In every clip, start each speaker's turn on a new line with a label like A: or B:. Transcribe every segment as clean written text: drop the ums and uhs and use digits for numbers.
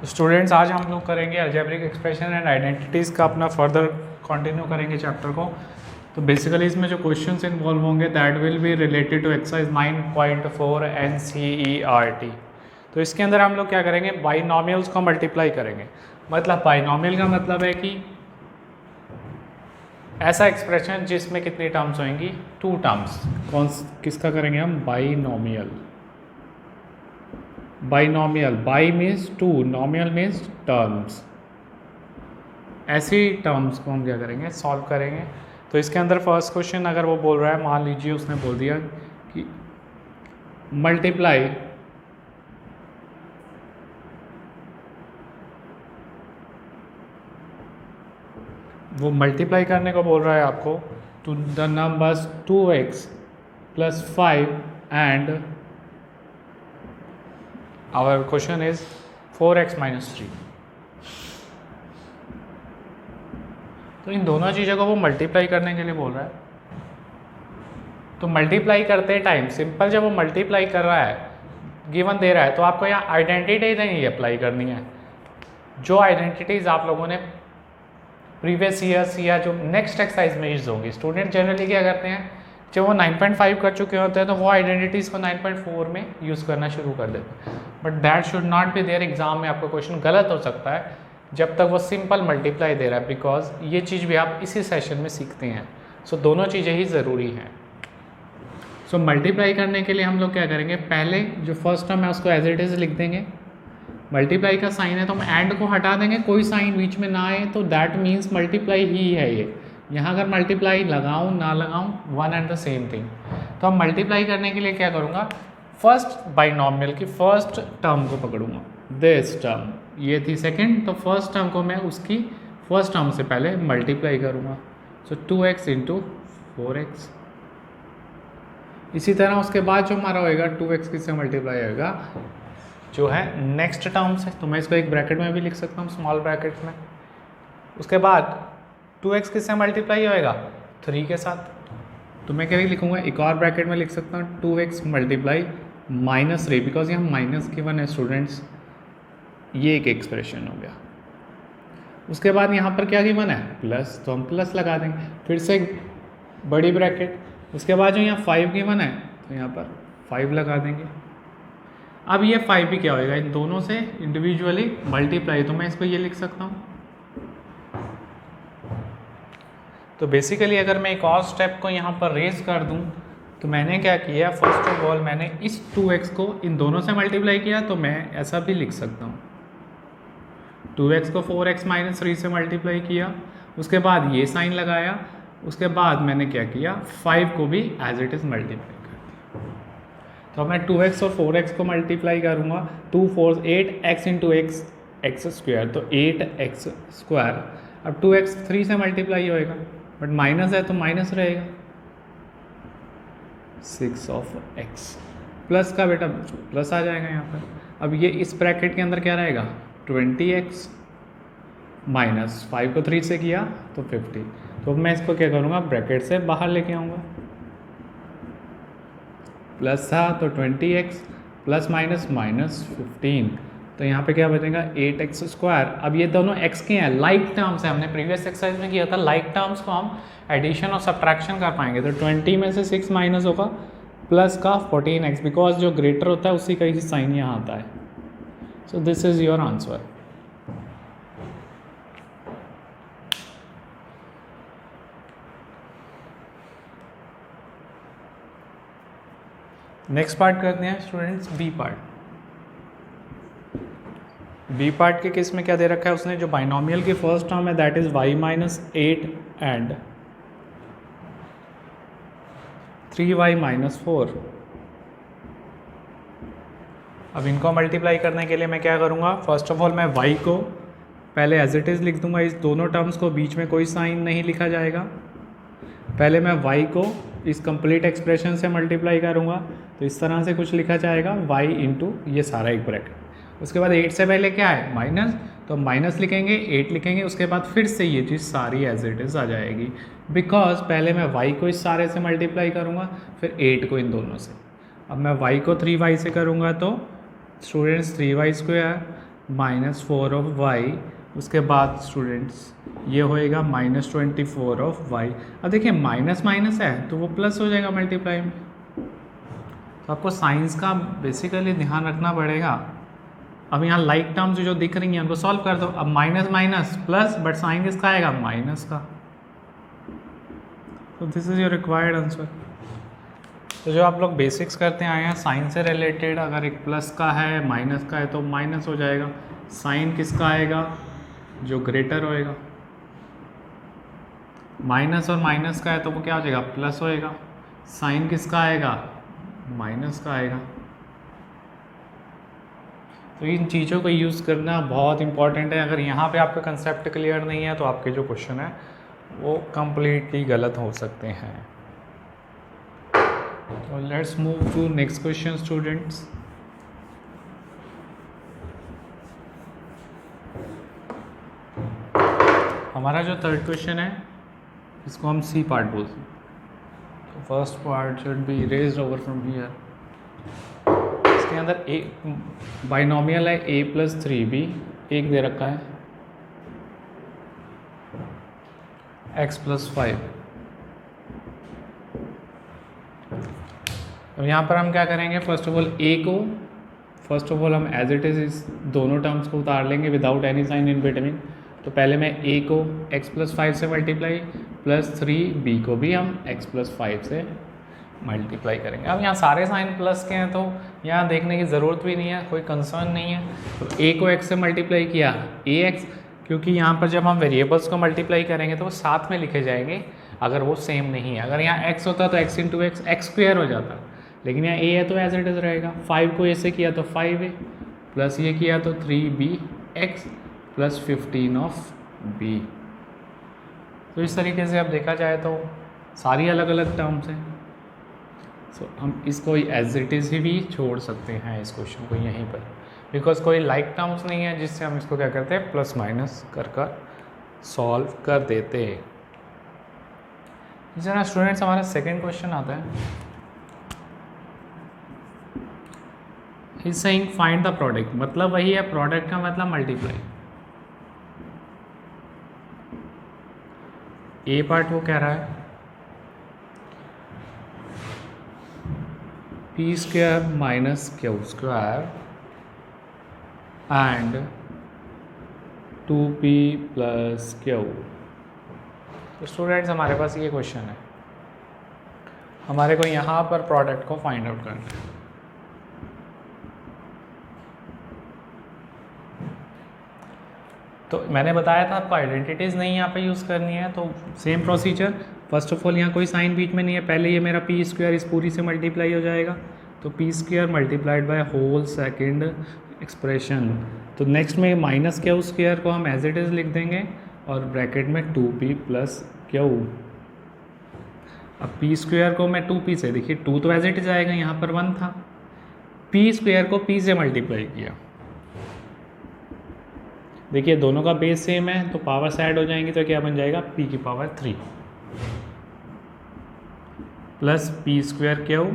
A: Students आज हम लोग करेंगे अलजेब्रिक एक्सप्रेशन एंड आइडेंटिटीज़ का अपना फर्दर कंटिन्यू करेंगे चैप्टर को। तो बेसिकली इसमें जो क्वेश्चंस इन्वॉल्व होंगे that will be related to exercise 9.4 NCERT। तो इसके अंदर हम लोग क्या करेंगे, बाइनॉमियल्स को मल्टीप्लाई करेंगे। मतलब बाइनॉमियल का मतलब है कि ऐसा एक्सप्रेशन जिसमें कितनी टर्म्स होंगी, 2 टर्म्स। किसका करेंगे हम, binomial. Binomial, bi means 2, nomial means terms. ऐसी टर्म्स को हम क्या करेंगे, सॉल्व करेंगे। तो इसके अंदर फर्स्ट क्वेश्चन अगर वो बोल रहा है, मान लीजिए उसने बोल दिया कि मल्टीप्लाई वो मल्टीप्लाई करने को बोल रहा है आपको to the numbers 2x + 5 and our question is 4x - 3। तो इन दोनों चीज़ों को वो मल्टीप्लाई करने के लिए बोल रहा है। तो मल्टीप्लाई करते टाइम सिंपल, जब वो मल्टीप्लाई कर रहा है, गिवन दे रहा है, तो आपको यहाँ आइडेंटिटी नहीं अप्लाई करनी है। जो आइडेंटिटीज़ आप लोगों ने प्रीवियस ईयर्स या जो नेक्स्ट एक्सरसाइज में यूज होंगी, स्टूडेंट जनरली क्या करते हैं, जब वो 9.5 कर चुके होते हैं तो वो आइडेंटिटीज़ को 9.4 में यूज़ करना शुरू कर देते हैं। But that should not be there. Exam में आपका क्वेश्चन गलत हो सकता है जब तक वो सिंपल मल्टीप्लाई दे रहा है, बिकॉज ये चीज़ भी आप इसी सेशन में सीखते हैं। सो दोनों चीज़ें ही ज़रूरी हैं। सो मल्टीप्लाई करने के लिए हम लोग क्या करेंगे, पहले जो फर्स्ट टर्म है उसको एज इट इज़ लिख देंगे। मल्टीप्लाई का साइन है तो हम एंड को हटा देंगे, कोई साइन बीच में ना आए, तो दैट मीन्स मल्टीप्लाई ही है ये। यहाँ अगर मल्टीप्लाई लगाऊँ ना लगाऊँ, one and the same thing. तो हम मल्टीप्लाई करने के लिए क्या करूँगा, फर्स्ट बाइनॉमियल की फर्स्ट टर्म को पकड़ूंगा, दिस टर्म ये थी सेकंड, तो फर्स्ट टर्म को मैं उसकी फर्स्ट टर्म से पहले मल्टीप्लाई करूँगा। सो 2x × 4x। इसी तरह उसके बाद जो हमारा होएगा 2x किससे मल्टीप्लाई होएगा, जो है नेक्स्ट टर्म से। तो मैं इसको एक ब्रैकेट में भी लिख सकता हूँ, स्मॉल ब्रैकेट में। उसके बाद 2x किससे मल्टीप्लाई होएगा, 3 के साथ। तो मैं क्या लिखूँगा, एक और ब्रैकेट में लिख सकता हूँ 2x मल्टीप्लाई -3, बिकॉज यहाँ माइनस गिवन है स्टूडेंट्स। ये एक एक्सप्रेशन हो गया। उसके बाद यहाँ पर क्या गिवन है, प्लस, तो हम प्लस लगा देंगे। फिर से एक बड़ी ब्रैकेट। उसके बाद जो यहाँ 5 गिवन है तो यहाँ पर 5 लगा देंगे। अब ये 5 भी क्या होएगा, इन दोनों से इंडिविजुअली मल्टीप्लाई, तो मैं इसको ये लिख सकता हूँ। तो बेसिकली अगर मैं एक और स्टेप को यहाँ पर रेज कर दूँ, तो मैंने क्या किया, फर्स्ट ऑफ ऑल मैंने इस 2x को इन दोनों से मल्टीप्लाई किया, तो मैं ऐसा भी लिख सकता हूँ, 2x को 4x - 3 से मल्टीप्लाई किया। उसके बाद ये साइन लगाया। उसके बाद मैंने क्या किया, 5 को भी एज इट इज़ मल्टीप्लाई कर दिया। तो मैं 2x और 4x को मल्टीप्लाई करूँगा, 2 4 8x × x x², तो 8x²। अब 2x 3 से मल्टीप्लाई होएगा, बट माइनस है तो माइनस रहेगा, 6x। प्लस का बेटा प्लस आ जाएगा यहाँ पर। अब ये इस ब्रैकेट के अंदर क्या रहेगा, 20x - 5 को 3 से किया तो 50। तो अब मैं इसको क्या करूँगा, ब्रैकेट से बाहर लेके आऊँगा। प्लस था तो 20x प्लस माइनस -15, तो यहाँ पे क्या बचेगा, 8x²। अब ये दोनों x के हैं, लाइक टर्म्स है। हमने प्रीवियस एक्सरसाइज में किया था, लाइक टर्म्स को हम एडिशन और सब्ट्रैक्शन कर पाएंगे। तो 20 में से 6 माइनस होगा, प्लस का 14x, बिकॉज जो ग्रेटर होता है उसी का ही साइन यहाँ आता है। So this is your answer. Next part करते हैं students, B part. B part के केस में क्या दे रखा है उसने, जो बाइनॉमियल की फर्स्ट टर्म है that is y - 8 and 3y - 4। अब इनको मल्टीप्लाई करने के लिए मैं क्या करूँगा, फर्स्ट ऑफ ऑल मैं y को पहले एज इट इज़ लिख दूंगा। इस दोनों टर्म्स को बीच में कोई साइन नहीं लिखा जाएगा। पहले मैं y को इस कंप्लीट एक्सप्रेशन से मल्टीप्लाई करूँगा, तो इस तरह से कुछ लिखा जाएगा, y × ये सारा एक ब्रैकेट। उसके बाद 8 से पहले क्या है, माइनस, तो माइनस लिखेंगे, 8 लिखेंगे। उसके बाद फिर से ये चीज़ सारी एज इट इज़ आ जाएगी, बिकॉज पहले मैं y को इस सारे से मल्टीप्लाई करूँगा, फिर 8 को इन दोनों से। अब मैं y को 3y से करूँगा तो स्टूडेंट्स 3y² -4 ऑफ वाई, उसके बाद स्टूडेंट्स ये होएगा -24 ऑफ वाई। अब देखिए माइनस माइनस है तो वो प्लस हो जाएगा मल्टीप्लाई में। तो आपको साइंस का बेसिकली ध्यान रखना पड़ेगा। अब यहाँ लाइक टर्म्स जो दिख रही हैं उनको सॉल्व कर दो। अब minus minus plus, but sign किसका आएगा? माइनस का। तो this is your required answer. तो जो आप लोग बेसिक्स करते आए हैं साइन से रिलेटेड, अगर एक प्लस का है माइनस का है तो माइनस हो जाएगा। साइन किसका आएगा? जो ग्रेटर होएगा। माइनस और माइनस का है तो वो क्या हो जाएगा? प्लस होएगा। साइन किसका आएगा? माइनस का आएगा। तो इन चीज़ों को यूज़ करना बहुत इंपॉर्टेंट है। अगर यहाँ पे आपका कंसेप्ट क्लियर नहीं है तो आपके जो क्वेश्चन है वो कंप्लीटली गलत हो सकते हैं। तो let's move to next question students. हमारा जो थर्ड क्वेश्चन है इसको हम सी पार्ट बोलते हैं। तो first part should be erased over from here. इसके अंदर ए बाइनोमियल है a+3b, एक दे रखा है x+5। अब यहाँ पर हम क्या करेंगे? फर्स्ट ऑफ ऑल हम एज इट इज़ दोनों टर्म्स को उतार लेंगे without any sign in between. तो पहले मैं a को x+5 से मल्टीप्लाई +3b को भी हम x+5 से मल्टीप्लाई करेंगे। अब यहाँ सारे साइन प्लस के हैं तो यहाँ देखने की ज़रूरत भी नहीं है, कोई कंसर्न नहीं है। तो a को x से मल्टीप्लाई किया ax, क्योंकि यहाँ पर जब हम वेरिएबल्स को मल्टीप्लाई करेंगे तो वो साथ में लिखे जाएंगे अगर वो सेम नहीं है। अगर यहाँ x होता तो x × x x² हो जाता, लेकिन यहाँ a है तो एज इट इज़ रहेगा। 5 को a से किया तो 5a, प्लस ये किया तो 3bx प्लस 15 ऑफ b। तो इस तरीके से अब देखा जाए तो सारी अलग अलग टर्म्स हैं। सो हम इसको एज इट इज़ ही भी छोड़ सकते हैं इस क्वेश्चन को यहीं पर, बिकॉज कोई लाइक टर्म्स नहीं है जिससे हम इसको क्या करते हैं प्लस माइनस कर सॉल्व कर देते। जरा स्टूडेंट्स हमारा सेकंड क्वेश्चन आता है। Is saying find the product, मतलब वही है, प्रोडक्ट का मतलब मल्टीप्लाई। ए पार्ट वो कह रहा है p² - q² and 2p + q। तो स्टूडेंट्स हमारे पास ये क्वेश्चन है, हमारे को यहाँ पर प्रोडक्ट को फाइंड आउट करना है। तो मैंने बताया था आपको आइडेंटिटीज़ नहीं यहाँ पे यूज़ करनी है, तो same procedure. First of all यहाँ कोई साइन बीच में नहीं है, पहले ये मेरा p² इस पूरी से मल्टीप्लाई हो जाएगा, तो p² multiplied by whole second expression. तो नेक्स्ट में -q² को हम एज इट इज़ लिख देंगे और ब्रैकेट में 2p + q। अब p² को मैं 2p से, देखिए 2 तो एज इट इज़ आएगा, यहाँ पर 1 था, p² को p से मल्टीप्लाई किया। देखिए दोनों का बेस सेम है तो पावर्स ऐड हो जाएंगी, तो क्या बन जाएगा p³ प्लस p² q।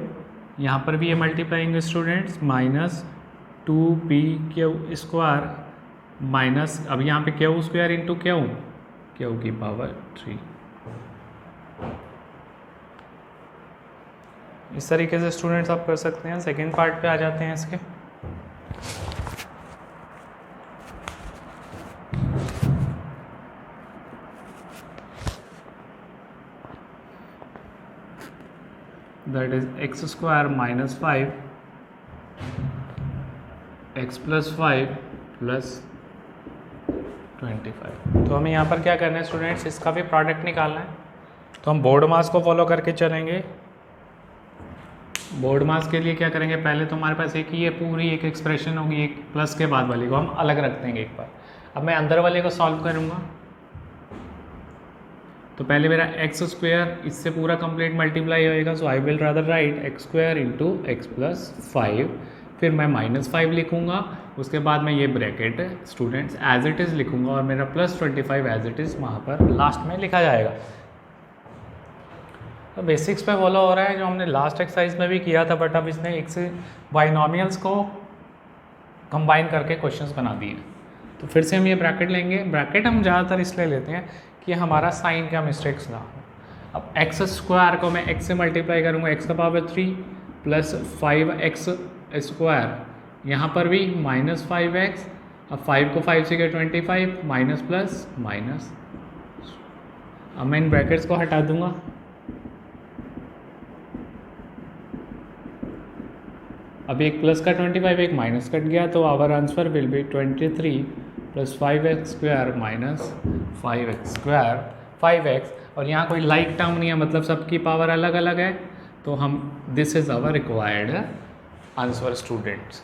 A: यहाँ पर भी ये मल्टीप्लाइंग स्टूडेंट्स -2p² माइनस, अब यहाँ पे q² × q⁴। इस तरीके से स्टूडेंट्स आप कर सकते हैं। सेकेंड पार्ट पे आ जाते हैं इसके। that is x² - 5 x+5 + 25। तो हमें यहाँ पर क्या करना है स्टूडेंट्स, इसका भी प्रोडक्ट निकालना है। तो हम बोर्ड मास को फॉलो करके चलेंगे। बोर्ड मास के लिए क्या करेंगे, पहले तो हमारे पास एक ही ये पूरी एक एक्सप्रेशन होगी, एक प्लस के बाद वाली को हम अलग रख देंगे एक बार। अब मैं अंदर वाले को सॉल्व करूँगा। तो पहले मेरा x² इससे पूरा कंप्लीट मल्टीप्लाई होएगा, so I will rather write x² × x+5। फिर मैं -5 लिखूँगा, उसके बाद मैं ये bracket students as it is लिखूँगा और मेरा +25 एज इट इज़ वहाँ पर लास्ट में लिखा जाएगा। तो बेसिक्स पे फॉलो हो रहा है जो हमने लास्ट एक्सरसाइज में भी किया था, बट अब इसने एक से बाइनोमियल्स को कंबाइन करके क्वेश्चंस बना दिए। तो फिर से हम ये ब्रैकेट लेंगे। ब्रैकेट हम ज़्यादातर इसलिए लेते हैं कि हमारा साइन का मिस्टेक्स ना हो। अब एक्स स्क्वायर को मैं एक्स से मल्टीप्लाई करूँगा, एक्स का पावर 3 प्लस 5x स्क्वायर, यहाँ पर भी माइनस 5x। अब 5 को 5 से 25, माइनस प्लस माइनस। अब मैं इन ब्रैकेट्स को हटा दूंगा। अब एक प्लस का 25 एक माइनस कट गया, तो our answer will be 23 plus 5x square minus 5x square 5x। और यहाँ कोई लाइक टर्म नहीं है, मतलब सबकी पावर अलग अलग है, तो हम this is our required answer students.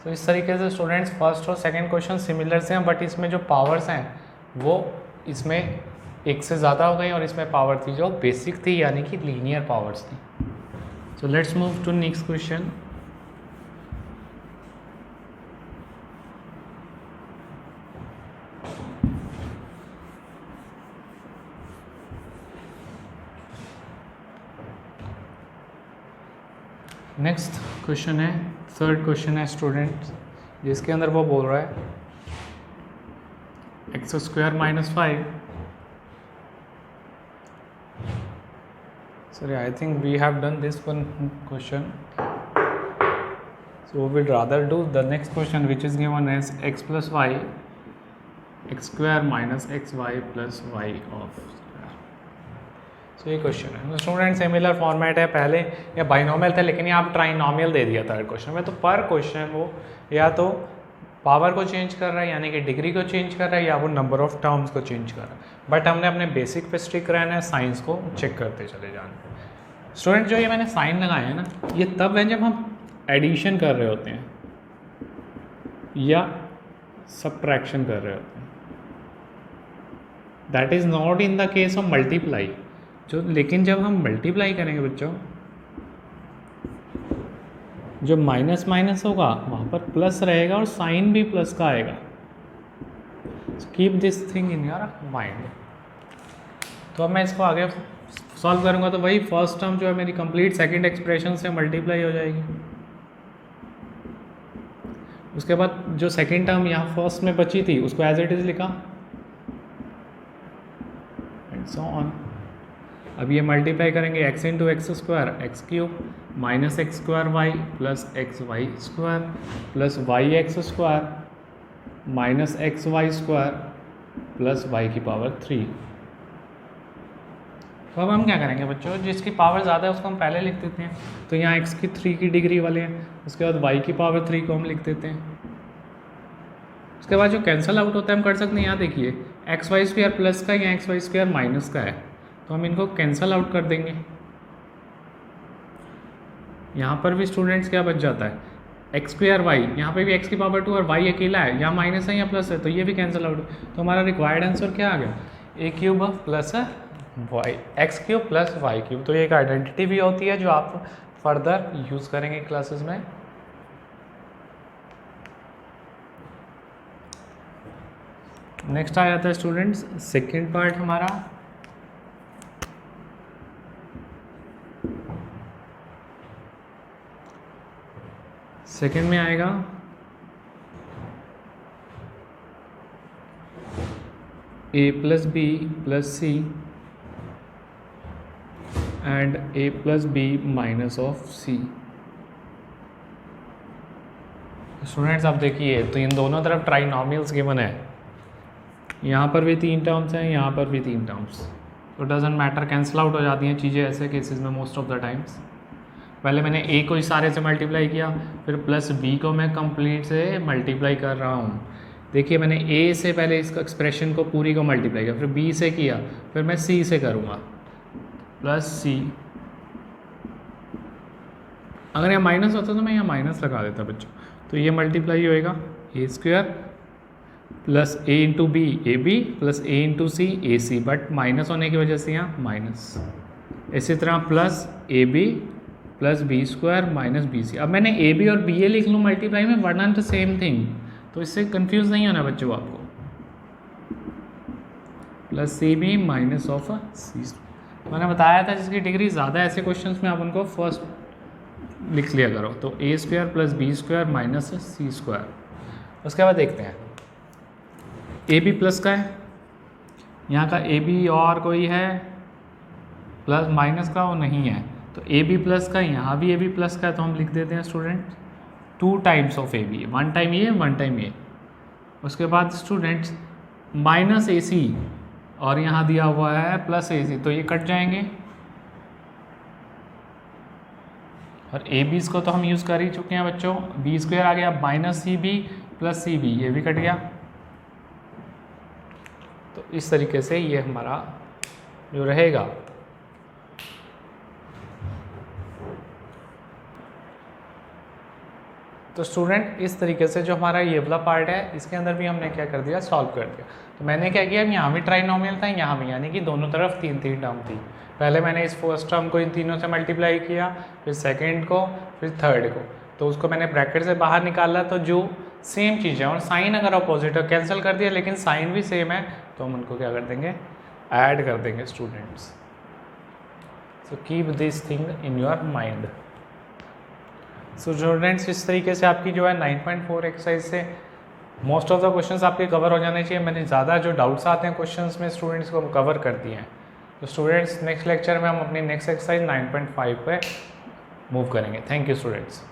A: तो इस तरीके से स्टूडेंट्स फर्स्ट और सेकंड क्वेश्चन सिमिलर से हैं, बट इसमें जो पावर्स हैं वो इसमें एक से ज़्यादा हो गई और इसमें पावर थी जो बेसिक थी, यानी कि लीनियर पावर्स थी। So let's move to next question. Next question है, थर्ड क्वेश्चन है स्टूडेंट्स, जिसके अंदर वो बोल रहा है x square minus 5। Sorry, I think we have done this one question. So we'd rather do the next question, which is given as x plus y, x square minus xy plus y of square. So ये question है student, similar format है, पहले या binomial थे लेकिन यहाँ आप trinomial दे दिया थर्ड क्वेश्चन में। तो पर क्वेश्चन वो या तो पावर को चेंज कर रहा है, यानी कि डिग्री को चेंज कर रहा है, या वो नंबर ऑफ टर्म्स को चेंज कर रहा है। बट हमने अपने बेसिक पे स्टिक रहना है, साइंस को चेक करते चले जाना। स्टूडेंट जो ये मैंने साइन लगाया है ना, ये तब है जब हम एडिशन कर रहे होते हैं या सब्ट्रैक्शन कर रहे होते हैं। That is not in the case of multiply. जो लेकिन जब हम मल्टीप्लाई करेंगे बच्चों, जो माइनस माइनस होगा वहाँ पर प्लस रहेगा और साइन भी प्लस का आएगा। Keep this thing in your mind. तो अब मैं इसको आगे सॉल्व करूँगा तो वही फर्स्ट टर्म जो है मेरी कंप्लीट सेकंड एक्सप्रेशन से मल्टीप्लाई हो जाएगी। उसके बाद जो सेकंड टर्म यहाँ फर्स्ट में बची थी उसको एज इट इज़ लिखा एंड सो ऑन। अब ये मल्टीप्लाई करेंगे x into x square x cube minus x square y plus x y square plus Y x square minus x y square plus y की power 3। तो अब हम क्या करेंगे बच्चों, जिसकी पावर ज़्यादा है उसको हम पहले लिख देते हैं। तो यहाँ x की 3 की डिग्री वाले हैं, उसके बाद y की पावर 3 को हम लिख देते हैं। उसके बाद जो कैंसिल आउट होता है हम कर सकते हैं। यहाँ देखिए एक्स वाई स्क्वायर प्लस का या एक्स वाई स्क्वायर माइनस का है, तो हम इनको कैंसिल आउट कर देंगे। यहाँ पर भी स्टूडेंट्स क्या बच जाता है, एक्स स्क्वायर वाई, यहाँ पे भी एक्स की पावर 2 और वाई अकेला है, यहाँ माइनस है या प्लस है, तो ये भी कैंसिल आउट। तो हमारा रिक्वायर्ड आंसर क्या आ गया, A cube plus Y X cube plus Y cube. तो ये एक आइडेंटिटी भी होती है जो आप फर्दर यूज़ करेंगे क्लासेस में। नेक्स्ट आ जाता है स्टूडेंट्स सेकेंड पार्ट हमारा। सेकेंड में आएगा a plus B plus C and a plus B minus of C. Students आप देखिए, तो इन दोनों तरफ ट्राइनोमियल्स गिवन है, यहाँ पर भी 3 टर्म्स हैं, यहाँ पर भी 3 टर्म्स। तो डजेंट मैटर, कैंसिल आउट हो जाती हैं चीज़ें ऐसे केसेस में मोस्ट ऑफ द टाइम्स। पहले मैंने ए को इस सारे से मल्टीप्लाई किया, फिर प्लस बी को मैं कंप्लीट से मल्टीप्लाई कर रहा हूँ। देखिए मैंने ए से पहले इस एक्सप्रेशन को पूरी को मल्टीप्लाई किया, फिर बी से किया, फिर मैं सी से करूँगा प्लस सी। अगर यहाँ माइनस होता तो मैं यहाँ माइनस लगा देता बच्चों। तो ये मल्टीप्लाई होएगा A square plus A into B A B plus A into C A C, but minus होने की वजह से यहाँ माइनस। इसी तरह plus A B plus B square minus B C. अब मैंने ए बी और बी ए लिख लूँ मल्टीप्लाई में, वरना तो सेम थिंग, तो इससे कंफ्यूज नहीं होना बच्चों आपको। Plus C B minus of C. मैंने बताया था जिसकी डिग्री ज़्यादा ऐसे क्वेश्चंस में आप उनको फर्स्ट लिख लिया करो। तो A square plus B square minus C square. उसके बाद देखते हैं ए बी प्लस का है, यहाँ का ए बी और कोई है प्लस माइनस का, वो नहीं है। तो ए बी प्लस का, यहाँ भी ए बी प्लस का है, तो हम लिख देते हैं student 2 times of A B, 1 time ये 1 टाइम ये। उसके बाद स्टूडेंट्स माइनस ए सी और यहाँ दिया हुआ है प्लस ए सी, तो ये कट जाएंगे। और ए बी को तो हम यूज़ कर ही चुके हैं बच्चों। बी स्क्वायर आ गया minus C B plus C B, ये भी कट गया। तो इस तरीके से ये हमारा जो रहेगा तो स्टूडेंट इस तरीके से जो हमारा ये वाला पार्ट है इसके अंदर भी हमने क्या कर दिया, सॉल्व कर दिया। तो मैंने क्या किया, यहाँ भी ट्राइनोमियल था, यहाँ भी, यानी कि दोनों तरफ 3 टर्म थी। पहले मैंने इस फर्स्ट टर्म को इन तीनों से मल्टीप्लाई किया, फिर सेकंड को, फिर थर्ड को, तो उसको मैंने ब्रैकेट से बाहर निकाला। तो जो सेम चीज़ है और साइन अगर अपोजिट है कैंसिल कर दिया, लेकिन साइन भी सेम है तो हम उनको क्या कर देंगे, ऐड कर देंगे students. So keep this thing in your mind. So students इस तरीके से आपकी जो है 9.4 एक्सरसाइज से मोस्ट ऑफ द क्वेश्चंस आपके कवर हो जाने चाहिए। मैंने ज़्यादा जो डाउट्स आते हैं क्वेश्चंस में स्टूडेंट्स को कवर कर दिए हैं। तो स्टूडेंट्स नेक्स्ट लेक्चर में हम अपनी नेक्स्ट एक्सरसाइज 9.5 पे मूव करेंगे। Thank you students.